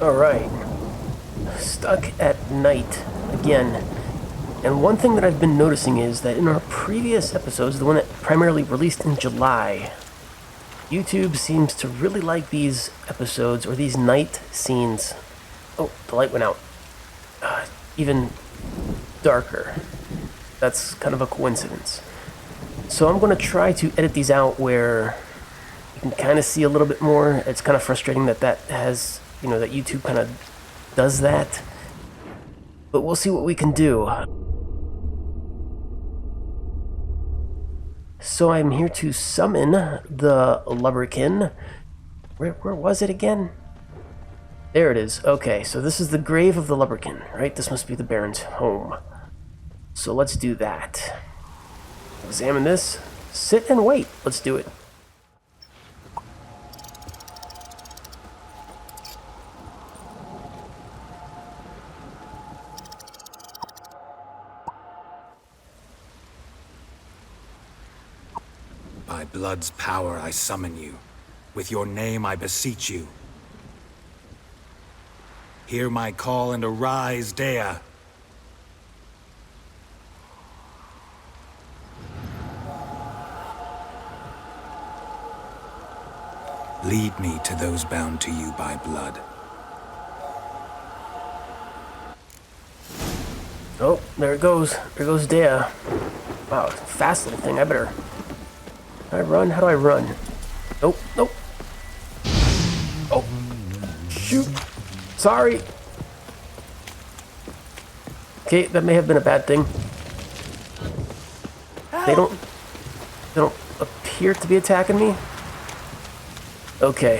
Alright. Stuck at night again. And one thing that I've been noticing is that in our previous episodes, the one that primarily released in July, YouTube seems to really like these episodes or these night scenes. Oh, the light went out. Even darker. That's kind of a coincidence. So I'm going to try to edit these out where you can kind of see a little bit more. It's kind of frustrating that that YouTube kind of does that. But we'll see what we can do. So I'm here to summon the Lubberkin. Where was it again? There it is. Okay, so this is the grave of the Lubberkin, right? This must be the Baron's home. So let's do that. Examine this. Sit and wait. Let's do it. By blood's power I summon you. With your name I beseech you. Hear my call and arise, Dea. Lead me to those bound to you by blood. Oh, there it goes. There goes Dea. Wow, fast little thing. I better... How do I run? How do I run? Nope, nope. Oh, shoot. Sorry. Okay, that may have been a bad thing. They don't appear to be attacking me. Okay.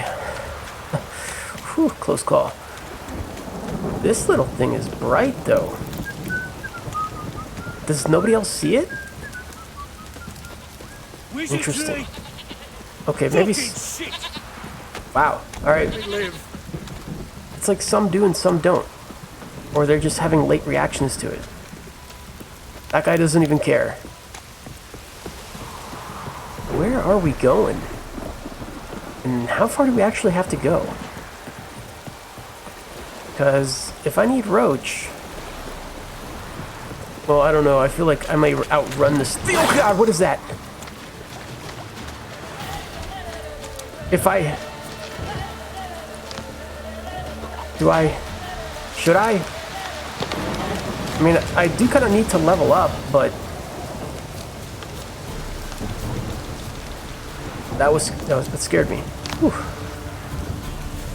Whew, close call. This little thing is bright, though. Does nobody else see it? Interesting. Okay, maybe... Wow. Alright. It's like some do and some don't. Or they're just having late reactions to it. That guy doesn't even care. Where are we going? And how far do we actually have to go? Because if I need Roach... Well, I don't know. I feel like I may outrun this... Oh god, what is that? If I... Do I... Should I? I mean, I do kind of need to level up, but... That scared me. Whew.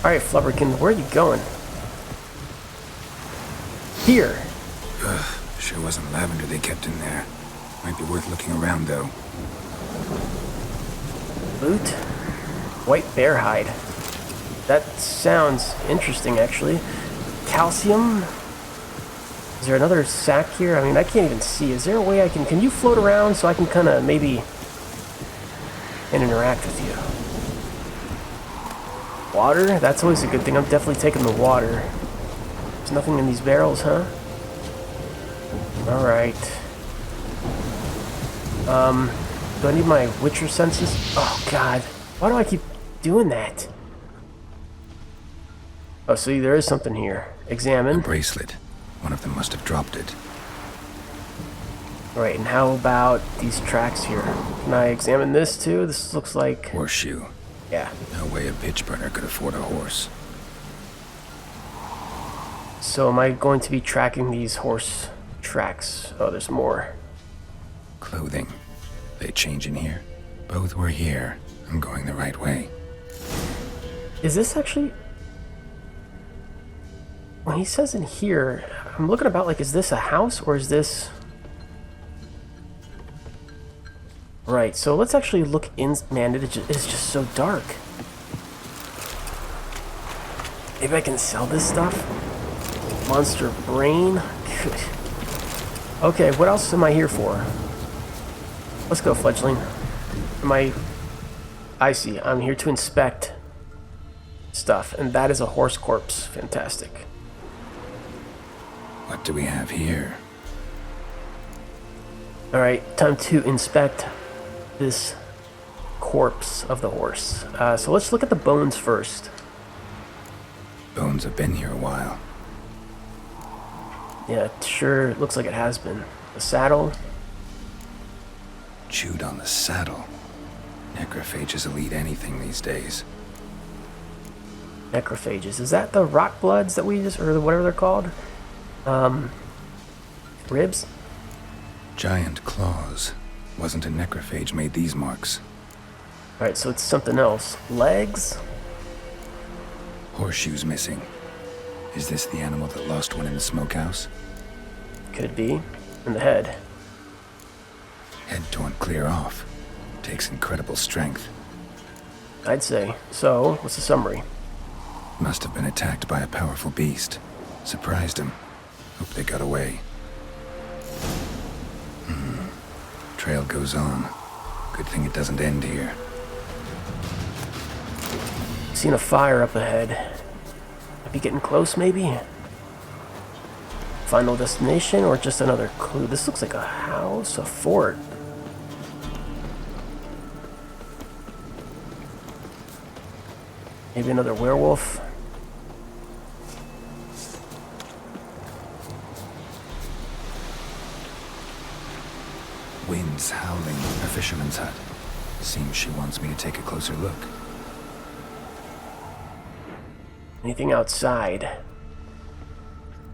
Alright, Flubberkin, where are you going? Here. Sure wasn't lavender they kept in there. Might be worth looking around, though. Loot? White bear hide. That sounds interesting, actually. Calcium? Is there another sack here? I mean, I can't even see. Is there a way I can... Can you float around so I can kind of maybe... and interact with you? Water? That's always a good thing. I'm definitely taking the water. There's nothing in these barrels, huh? Alright. Do I need my Witcher senses? Oh, God. Why do I keep doing that? Oh, see, there is something here. Examine. A bracelet. One of them must have dropped it. Right, and how about these tracks here? Can I examine this too? This looks like... Horseshoe. Yeah. No way a pitch burner could afford a horse. So am I going to be tracking these horse tracks? Oh, there's more. Clothing. They change in here? Both were here. I'm going the right way. Is this actually... When he says in here, I'm looking about like, is this a house or is this... Right, so let's actually look in... Man, it's just so dark. Maybe I can sell this stuff? Monster brain? Good. Okay, what else am I here for? Let's go, fledgling. I see, I'm here to inspect stuff, and that is a horse corpse. Fantastic. What do we have here? Alright, time to inspect this corpse of the horse. So let's look at the bones first. Bones have been here a while. Yeah, it sure looks like it has been. The saddle. Chewed on the saddle. Necrophages will eat anything these days. Necrophages. Is that the rock bloods that we just, or whatever they're called? Ribs? Giant claws. Wasn't a necrophage made these marks. Alright, so it's something else. Legs? Horseshoes missing. Is this the animal that lost one in the smokehouse? Could be. And the head. Head torn clear off. Takes incredible strength. I'd say. So, what's the summary? Must have been attacked by a powerful beast. Surprised him. Hope they got away. Trail goes on. Good thing it doesn't end here. Seen a fire up ahead. Might be getting close, maybe? Final destination or just another clue? This looks like a house, a fort. Maybe another werewolf. Wind's howling. A fisherman's hut. Seems she wants me to take a closer look. Anything outside?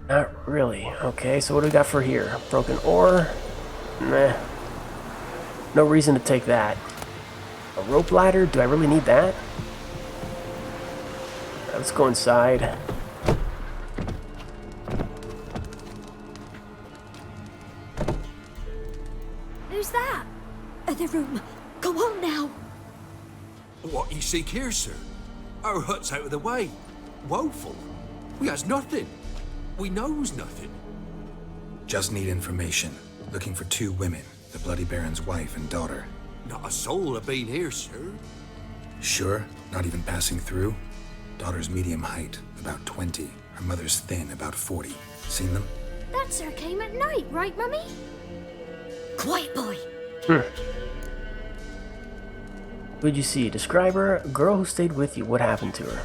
Not really. Okay, so what do we got for here? Broken ore? Nah. No reason to take that. A rope ladder? Do I really need that? Let's go inside. Who's that? The room. Go on now. What you seek here, sir? Our hut's out of the way. Woeful. We has nothing. We knows nothing. Just need information. Looking for 2 women. The Bloody Baron's wife and daughter. Not a soul have been here, sir. Sure? Not even passing through? Daughter's medium height, about 20. Her mother's thin, about 40. Seen them? That sir came at night, right, Mummy? Quiet, boy. Who'd you see? Describe her. A girl who stayed with you. What happened to her?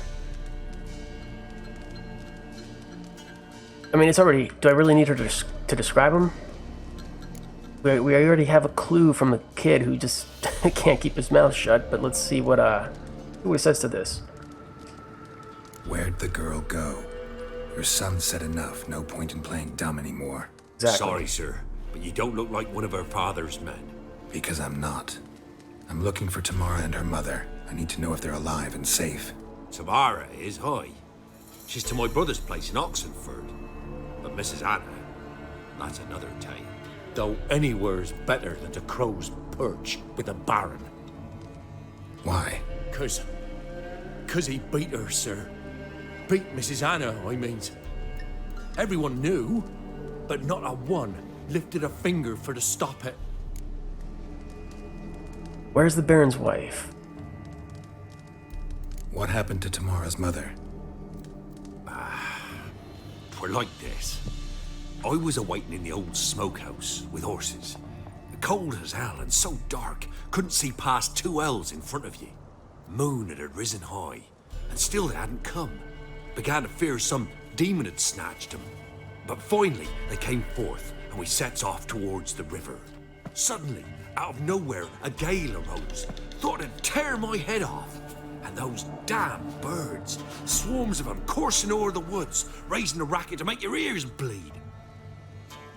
I mean, it's already... Do I really need her to describe him? We already have a clue from the kid who just can't keep his mouth shut, but let's see what he says to this. Where'd the girl go? Your son said enough. No point in playing dumb anymore. Exactly. Sorry, sir, but you don't look like one of our father's men. Because I'm not. I'm looking for Tamara and her mother. I need to know if they're alive and safe. Tamara is high. She's to my brother's place in Oxenford. But Mrs. Anna, that's another tale. Though anywhere's better than to Crow's Perch with a baron. Why? Cause he beat her, sir. Beat Mrs. Anna, I mean. Everyone knew, but not a one lifted a finger for to stop it. Where's the Baron's wife? What happened to Tamara's mother? Twere like this. I was awaiting in the old smokehouse with horses. Cold as hell and so dark, couldn't see past 2 ells in front of you. Moon had risen high, and still it hadn't come. Began to fear some demon had snatched him. But finally, they came forth, and we sets off towards the river. Suddenly, out of nowhere, a gale arose. Thought it'd tear my head off. And those damn birds, swarms of them coursing o'er the woods, raising a racket to make your ears bleed.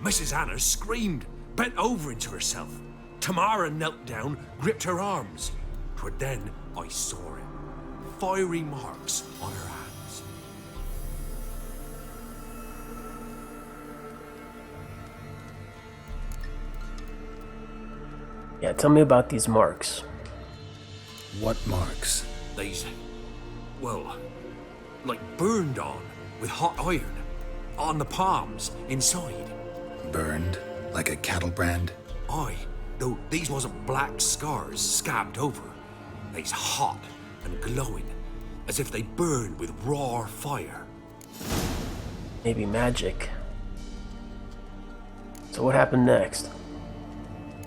Mrs. Anna screamed, bent over into herself. Tamara knelt down, gripped her arms. 'Twere then I saw it. Fiery marks on her hands. Yeah, tell me about these marks. What marks? These, well, like burned on with hot iron. On the palms, inside. Burned? Like a cattle brand? Aye, though these wasn't black scars scabbed over. They's hot and glowing, as if they burned with raw fire. Maybe magic. So what happened next?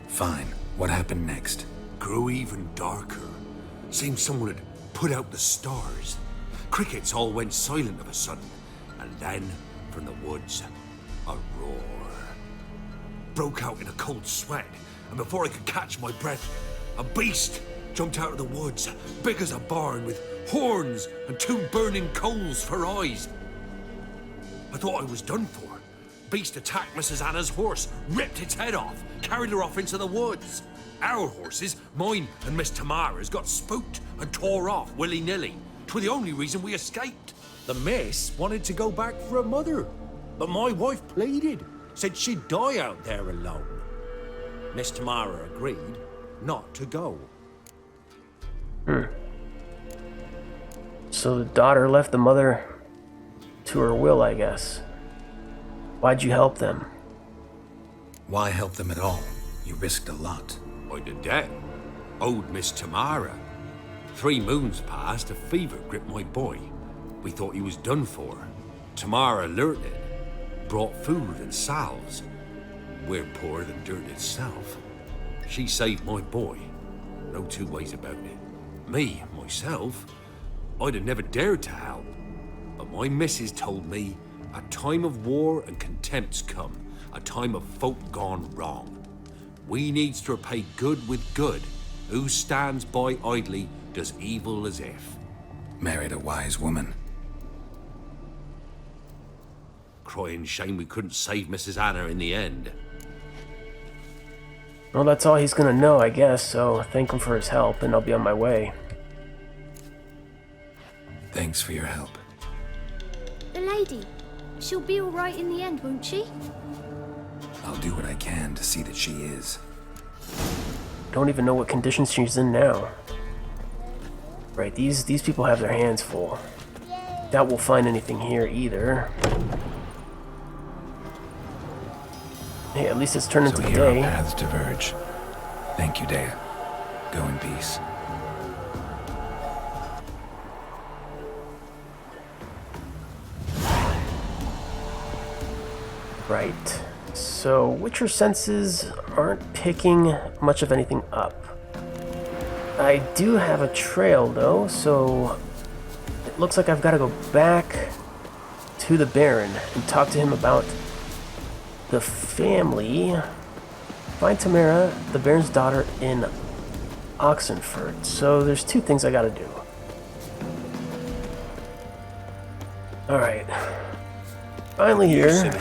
Fine. What happened next? Grew even darker. Seemed someone had put out the stars. crickets all went silent of a sudden, and then, from the woods, a roar. Broke out in a cold sweat, and before I could catch my breath, a beast jumped out of the woods, big as a barn, with horns and 2 burning coals for eyes. I thought I was done for. Beast attacked Mrs. Anna's horse, ripped its head off, carried her off into the woods. Our horses, mine and Miss Tamara's, got spooked and tore off willy-nilly. 'Twere the only reason we escaped. The miss wanted to go back for her mother, but my wife pleaded, said she'd die out there alone. Miss Tamara agreed not to go. So the daughter left the mother to her will, I guess. Why'd you help them? Why help them at all? You risked a lot. I did that. Owed Miss Tamara. 3 moons passed, a fever gripped my boy. We thought he was done for. Tamara lured it, brought food and salves. We're poorer than dirt itself. She saved my boy. No 2 ways about it. Me, myself, I'd have never dared to help. But my missus told me a time of war and contempt's come, a time of folk gone wrong. We needs to repay good with good. Who stands by idly does evil as if. Married a wise woman. Crying shame we couldn't save Mrs. Anna in the end. Well, that's all he's gonna know, I guess, so thank him for his help, and I'll be on my way. Thanks for your help. The lady. She'll be all right in the end, won't she? I'll do what I can to see that she is. Don't even know what conditions she's in now. Right, these people have their hands full. Doubt we'll find anything here either. Hey, at least it's turned into So the here our day. paths diverge. Thank you, Dea. Go in peace. Right. So, Witcher senses aren't picking much of anything up. I do have a trail, though, so it looks like I've got to go back to the Baron and talk to him about the family. Find Tamara, the Baron's daughter, in Oxenford. So there's 2 things I got to do. Alright. Finally here.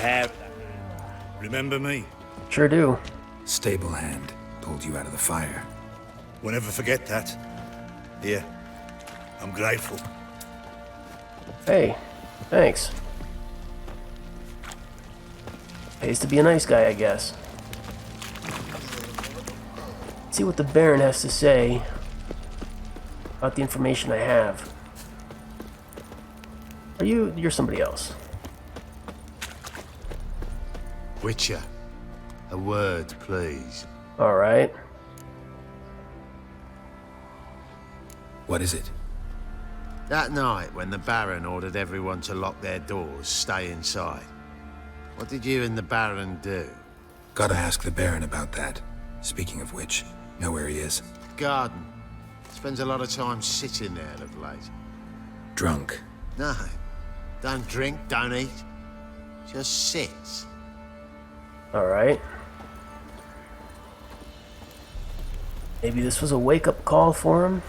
Remember me? Sure do. Stable hand pulled you out of the fire. Won't ever forget that. Here, I'm grateful. Hey, thanks. Pays to be a nice guy, I guess. Let's see what the Baron has to say about the information I have. You're somebody else. Witcher, a word, please. All right. What is it? That night when the Baron ordered everyone to lock their doors, stay inside, what did you and the Baron do? Gotta ask the Baron about that. Speaking of which, know where he is? Garden. Spends a lot of time sitting there of late. Drunk. No, don't drink, don't eat. Just sits. All right. Maybe this was a wake-up call for him.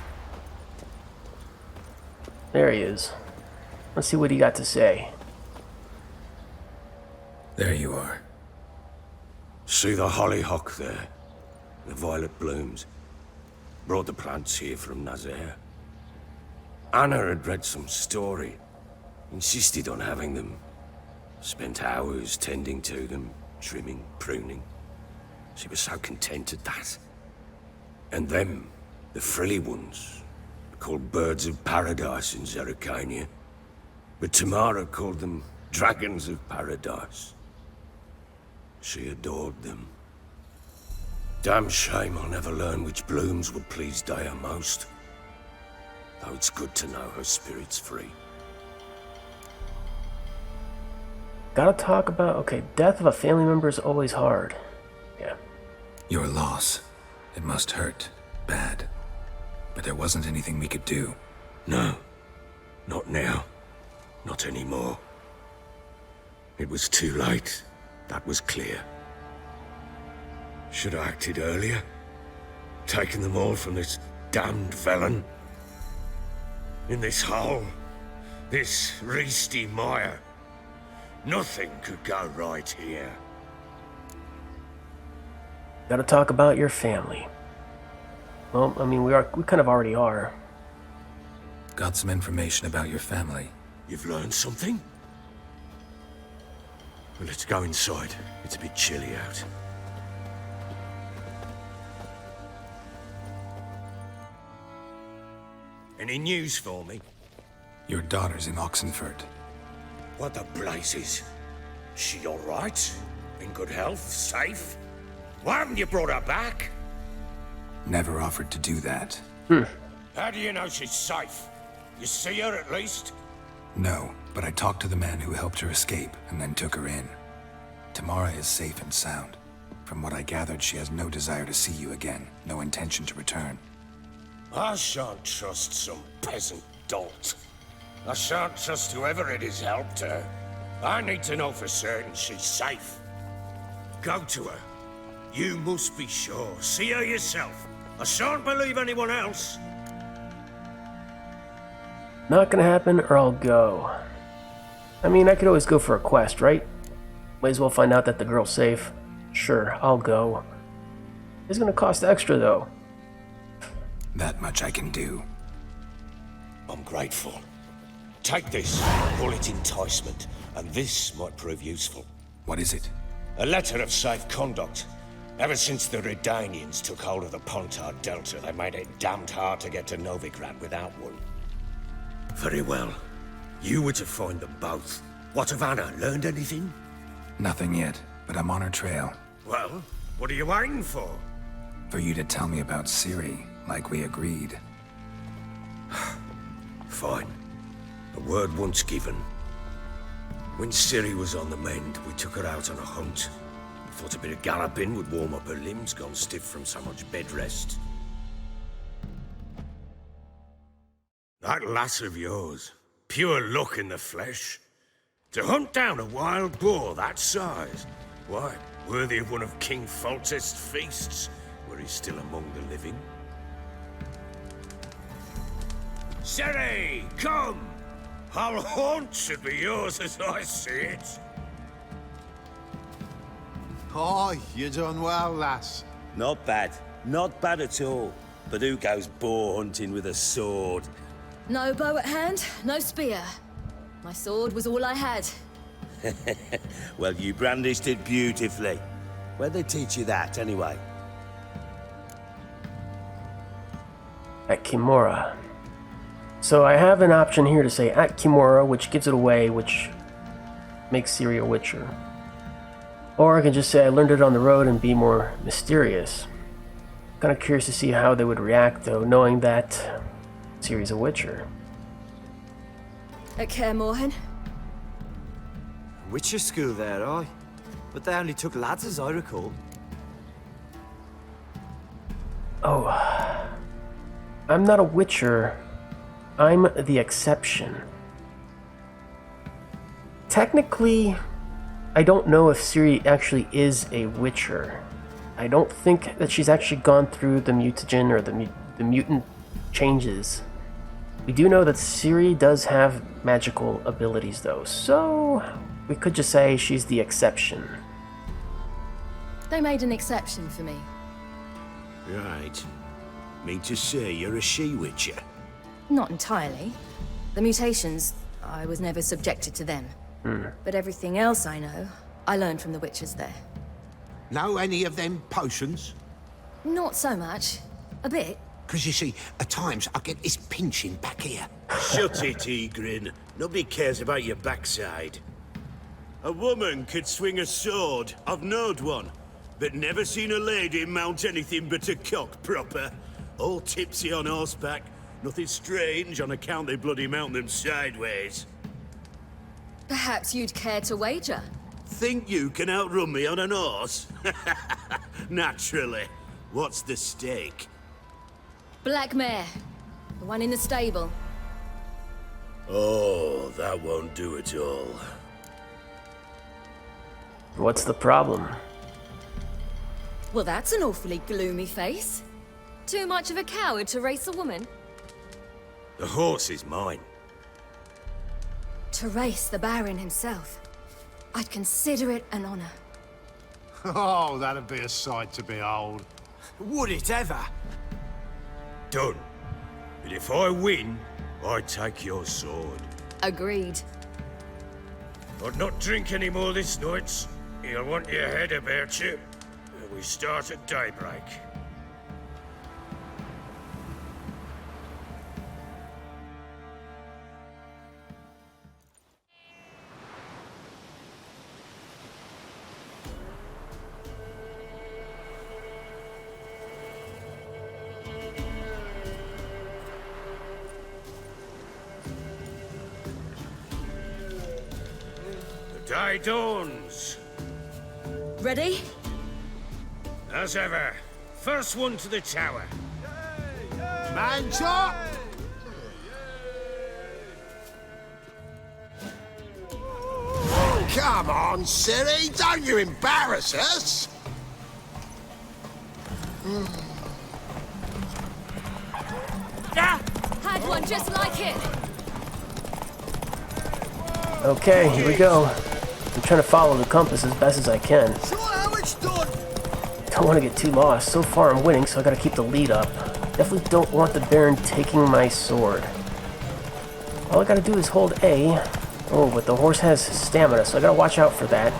There he is. Let's see what he got to say. There you are. See the hollyhock there? The violet blooms. Brought the plants here from Nazaire. Anna had read some story. Insisted on having them. Spent hours tending to them, trimming, pruning. She was so content at that. And them, the frilly ones, called birds of paradise in Zerrikania. But Tamara called them dragons of paradise. She adored them. Damn shame I'll never learn which blooms would please Dea most. Though it's good to know her spirit's free. Gotta talk about... Okay, death of a family member is always hard. Yeah. Your loss. It must hurt. Bad. But there wasn't anything we could do. No. Not now. Not anymore. It was too late. That was clear. Should have acted earlier. Taken them all from this damned felon. In this hole. This reesty mire. Nothing could go right here. Gotta talk about your family. Well, I mean, we kind of already are. Got some information about your family. You've learned something? Well, let's go inside. It's a bit chilly out. Any news for me? Your daughter's in Oxenford. What the blazes? She all right? In good health? Safe? Why haven't you brought her back? Never offered to do that. How do you know she's safe? You see her at least? No, but I talked to the man who helped her escape and then took her in. Tamara is safe and sound. From what I gathered, she has no desire to see you again, no intention to return. I shan't trust some peasant dolt. I shan't trust whoever it is helped her. I need to know for certain she's safe. Go to her. You must be sure. See her yourself. I shan't believe anyone else. Not gonna happen, or I'll go. I mean, I could always go for a quest, right? Might as well find out that the girl's safe. Sure, I'll go. It's gonna cost extra, though. That much I can do. I'm grateful. Take this, call it enticement, and this might prove useful. What is it? A letter of safe conduct. Ever since the Redanians took hold of the Pontard Delta, they made it damned hard to get to Novigrad without one. Very well. You were to find them both. What of Anna? Learned anything? Nothing yet, but I'm on her trail. Well, what are you waiting for? For you to tell me about Ciri, like we agreed. Fine. A word once given. When Ciri was on the mend, we took her out on a hunt. Thought a bit of galloping would warm up her limbs, gone stiff from so much bed rest. That lass of yours, pure luck in the flesh. To hunt down a wild boar that size, why, worthy of one of King Foltest's feasts, were he still among the living. Ciri, come! Our haunt should be yours as I see it. Aye, you done well, lass. Not bad. Not bad at all. But who goes boar hunting with a sword? No bow at hand, no spear. My sword was all I had. Well, you brandished it beautifully. Where'd they teach you that, anyway? At Kimura. So I have an option here to say at Kimura, which gives it away, which makes Ciri a Witcher. Or I can just say I learned it on the road and be more mysterious. Kind of curious to see how they would react, though, knowing that Ciri's a Witcher. At Kaer Morhen? Witcher school there, aye. But they only took lads, as I recall. Oh. I'm not a Witcher. I'm the exception. Technically, I don't know if Ciri actually is a Witcher. I don't think that she's actually gone through the mutagen or the mutant changes. We do know that Ciri does have magical abilities, though, so we could just say she's the exception. They made an exception for me. Right. Mean to say you're a she-witcher? Not entirely. The mutations, I was never subjected to them. But everything else I know, I learned from the witches there. Know any of them potions? Not so much. A bit. Because you see, at times I get this pinching back here. Shut it, Egrin. Nobody cares about your backside. A woman could swing a sword. I've knowed one. But never seen a lady mount anything but a cock proper. All tipsy on horseback. Nothing strange on account they bloody mount them sideways. Perhaps you'd care to wager? Think you can outrun me on an horse? Naturally. What's the stake? Black mare. The one in the stable. Oh, that won't do it all. What's the problem? Well, that's an awfully gloomy face. Too much of a coward to race a woman? The horse is mine. To race the Baron himself. I'd consider it an honor. Oh, that'd be a sight to behold. Would it ever? Done. But if I win, I take your sword. Agreed. I'd not drink any more this night. You'll want your head about you. We start at daybreak. The day dawns. Ready? As ever, first one to the tower. Man shot! Come on, Siri, don't you embarrass us! Yeah! Had one just like it! Okay, here we go. I'm trying to follow the compass as best as I can. Sure how it's done. Don't want to get too lost. So far I'm winning, so I gotta keep the lead up. Definitely don't want the Baron taking my sword. All I gotta do is hold A. Oh, but the horse has stamina, so I gotta watch out for that.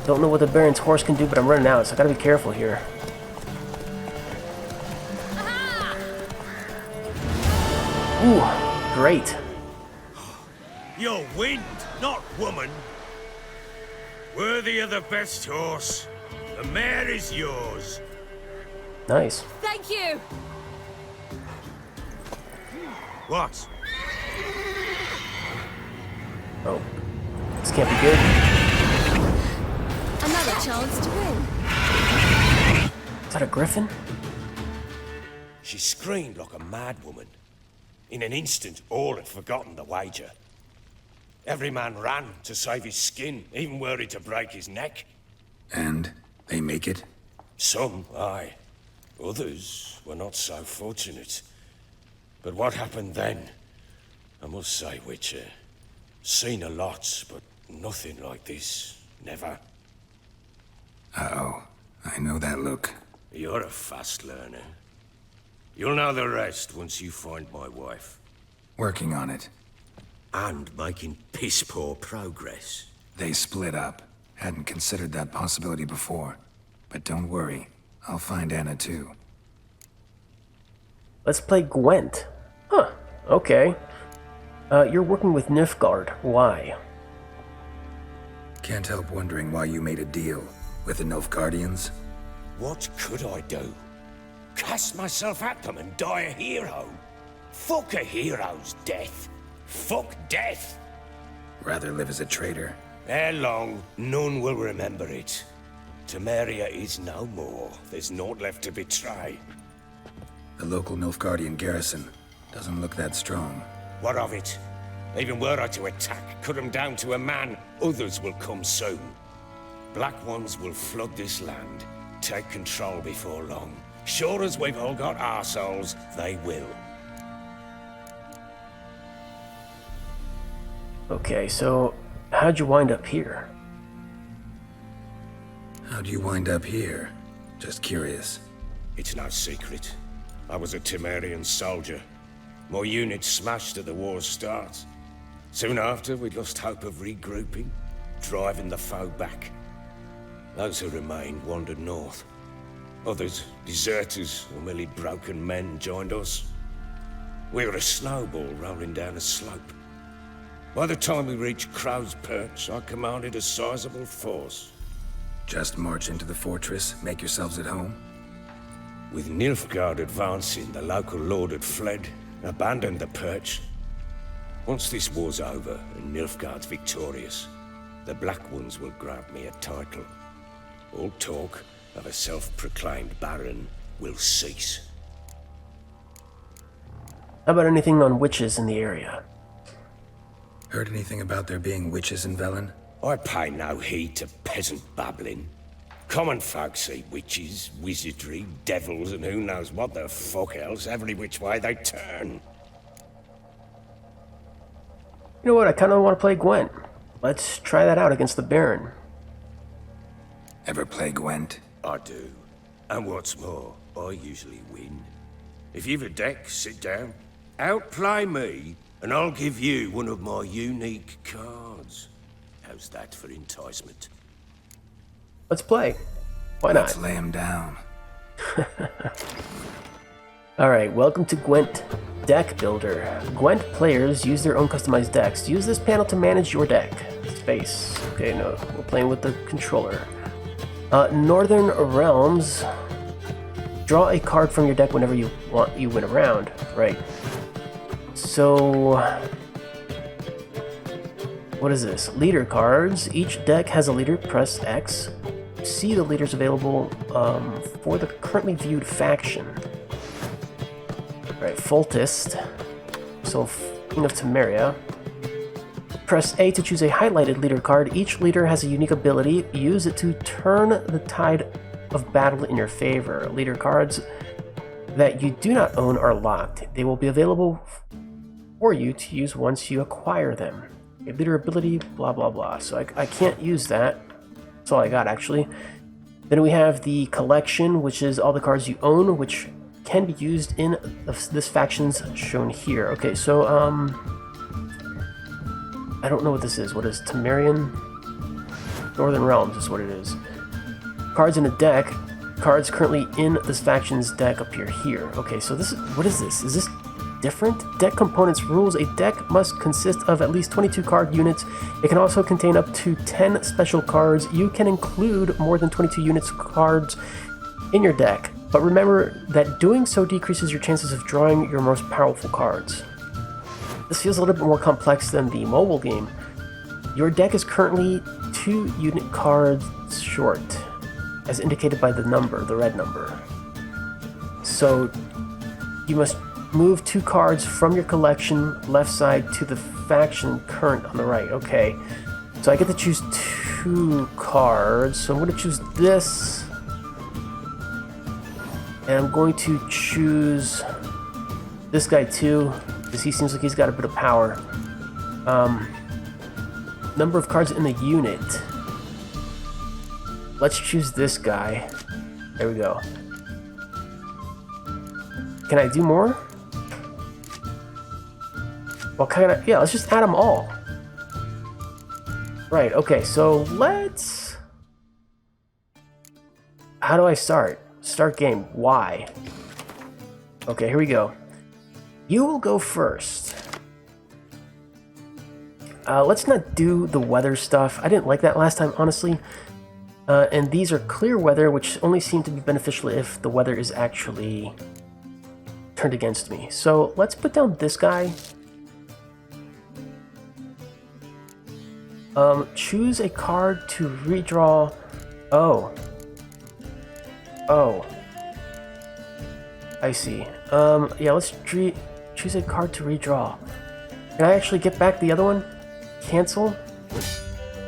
Don't know what the Baron's horse can do, but I'm running out, so I gotta be careful here. Ooh, great. You're wind, not woman. Worthy of the best horse. The mare is yours. Nice. Thank you! What? Oh, this can't be good. Another chance to win. Is that a griffin? She screamed like a mad woman. In an instant, all had forgotten the wager. Every man ran to save his skin, even worried to break his neck. And they make it? Some, aye. Others were not so fortunate. But what happened then? I must say, Witcher, seen a lot, but nothing like this. Never. Uh-oh. I know that look. You're a fast learner. You'll know the rest once you find my wife. Working on it. And making piss-poor progress. They split up. Hadn't considered that possibility before. But don't worry. I'll find Anna too. Let's play Gwent. Huh, okay. You're working with Nilfgaard. Why? Can't help wondering why you made a deal with the Nilfgaardians. What could I do? Cast myself at them and die a hero? Fuck a hero's death. Fuck death. Rather live as a traitor. Ere long, none will remember it. Temeria is no more. There's naught left to betray. The local Nilfgaardian garrison doesn't look that strong. What of it? Even were I to attack, cut them down to a man, others will come soon. Black Ones will flood this land, take control before long. Sure as we've all got arseholes, they will. Okay, so how'd you wind up here? How'd you wind up here? Just curious. It's no secret. I was a Temerian soldier. My unit smashed at the war's start. Soon after, we lost hope of regrouping, driving the foe back. Those who remained wandered north. Others, deserters or merely broken men, joined us. We were a snowball rolling down a slope. By the time we reached Crow's Perch, I commanded a sizable force. Just march into the fortress, make yourselves at home? With Nilfgaard advancing, the local lord had fled, abandoned the Perch. Once this war's over and Nilfgaard's victorious, the Black Ones will grant me a title. All talk of a self-proclaimed baron will cease. How about anything on witches in the area? Heard anything about there being witches in Velen? I pay no heed to peasant babbling. Common folk see witches, wizardry, devils, and who knows what the fuck else every which way they turn. You know what? I kind of want to play Gwent. Let's try that out against the Baron. Ever play Gwent? I do. And what's more, I usually win. If you've a deck, sit down. Outplay me, and I'll give you one of my unique cards. How's that for enticement? Let's play. Why not? Let's lay him down. Alright, welcome to Gwent Deck Builder. Gwent players use their own customized decks. Use this panel to manage your deck. Space. Okay, no, we're playing with the controller. Northern Realms. Draw a card from your deck whenever you win a round. Right. So... what is this? Leader cards. Each deck has a leader. Press X. See the leaders available for the currently viewed faction. Alright, Foltest. So, King of Temeria. Press A to choose a highlighted leader card. Each leader has a unique ability. Use it to turn the tide of battle in your favor. Leader cards that you do not own are locked. They will be available for you to use once you acquire them. A leader ability, blah blah blah. So I can't use that. That's all I got, actually. Then we have the collection, which is all the cards you own, which can be used in this faction's shown here. Okay, so I don't know what this is. What is Temerian? Northern Realms is what it is. Cards in a deck. Cards currently in this faction's deck appear here. Okay, so this is... what is this? Is this different? Deck components rules. A deck must consist of at least 22 card units. It can also contain up to 10 special cards. You can include more than 22 units cards in your deck, but remember that doing so decreases your chances of drawing your most powerful cards. This feels a little bit more complex than the mobile game. Your deck is currently 2 unit cards short, as indicated by the number, the red number. So you must move 2 cards from your collection left side to the faction current on the right. Okay, so I get to choose 2 cards. So I'm going to choose this, and I'm going to choose this guy too, because he seems like he's got a bit of power. Number of cards in the unit. Let's choose this guy. There we go. Can I do more? Well, kind of, yeah, let's just add them all. Right, okay, so let's... how do I start? Start game. Y. Okay, here we go. You will go first. Let's not do the weather stuff. I didn't like that last time, honestly. And these are clear weather, which only seem to be beneficial if the weather is actually turned against me. So let's put down this guy. Choose a card to redraw. Oh. Oh. I see. Yeah, let's choose a card to redraw. Can I actually get back the other one? Cancel?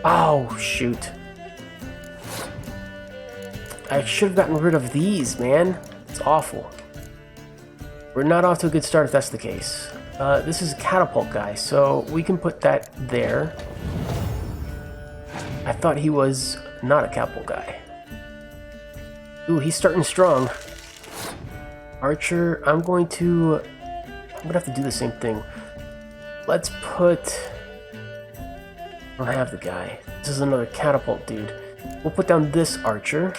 Oh, shoot. I should have gotten rid of these, man. It's awful. We're not off to a good start if that's the case. This is a catapult guy, so we can put that there. I thought he was not a catapult guy. Ooh, he's starting strong. Archer, I'm gonna have to do the same thing. Let's put... I don't have the guy. This is another catapult dude. We'll put down this archer.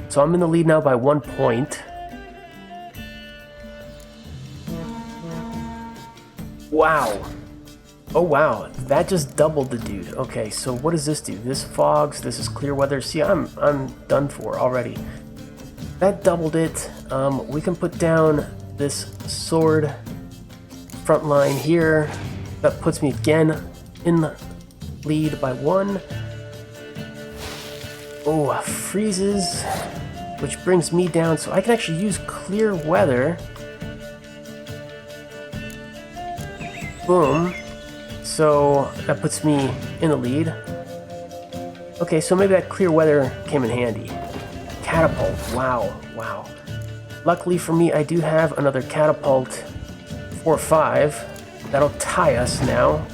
So I'm in the lead now by 1 point. Wow. Oh wow, that just doubled the dude. Okay, so what does this do? This fogs, this is clear weather. See, I'm done for already. That doubled it. We can put down this sword front line here. That puts me again in the lead by 1. Oh, freezes, which brings me down, so I can actually use clear weather Boom. So that puts me in the lead. Okay, so maybe that clear weather came in handy. Catapult. Wow, wow. Luckily for me, I do have another catapult 4-5. That'll tie us now.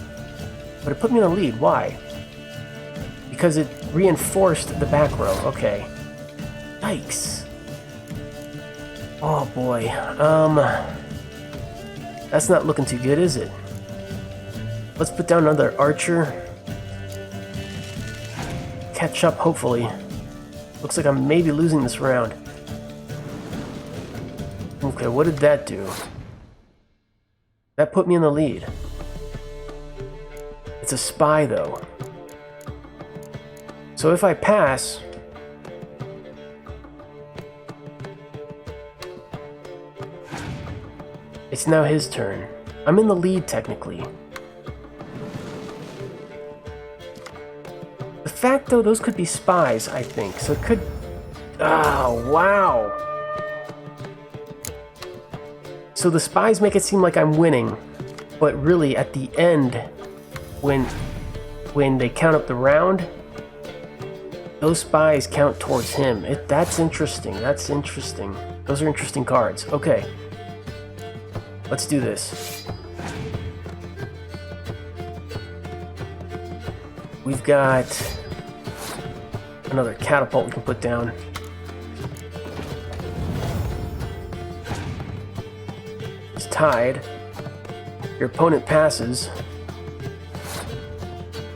But it put me in the lead. Why? Because it reinforced the back row. Okay. Yikes. Oh boy. That's not looking too good, is it? Let's put down another archer. Catch up, hopefully. Looks like I'm maybe losing this round. Okay, what did that do? That put me in the lead. It's a spy, though. So if I pass... It's now his turn. I'm in the lead, technically. The fact, though, those could be spies, I think. So it could... Oh, wow! So the spies make it seem like I'm winning. But really, at the end, when they count up the round, those spies count towards him. That's interesting. That's interesting. Those are interesting cards. Okay. Let's do this. We've got another catapult we can put down. It's tied. Your opponent passes.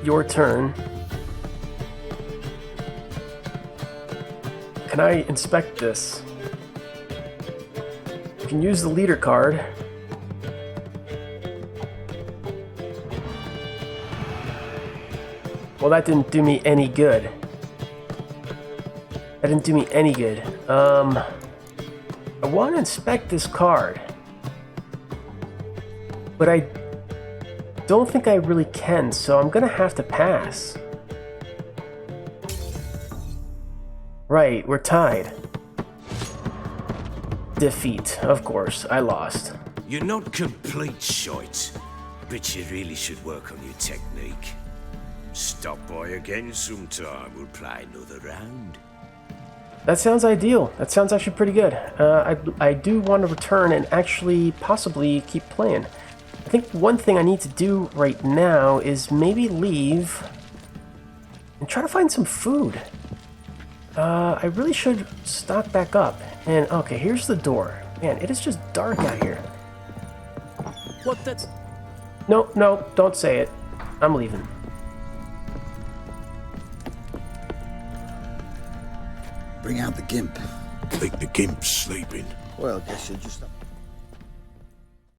Your turn. Can I inspect this? You can use the leader card. Well, that didn't do me any good. That didn't do me any good. I want to inspect this card. But I don't think I really can, so I'm gonna have to pass. Right, we're tied. Defeat, of course, I lost. You're not complete shite, but you really should work on your technique. Stop by again sometime, we'll play another round. That sounds ideal. That sounds actually pretty good. I do want to return and actually possibly keep playing. I think one thing I need to do right now is maybe leave and try to find some food. I really should stock back up. And okay, here's the door. Man, it is just dark out here. What that's... No, no, don't say it. I'm leaving. Bring out the gimp. Think the gimp's sleeping. Well, guess you'll just...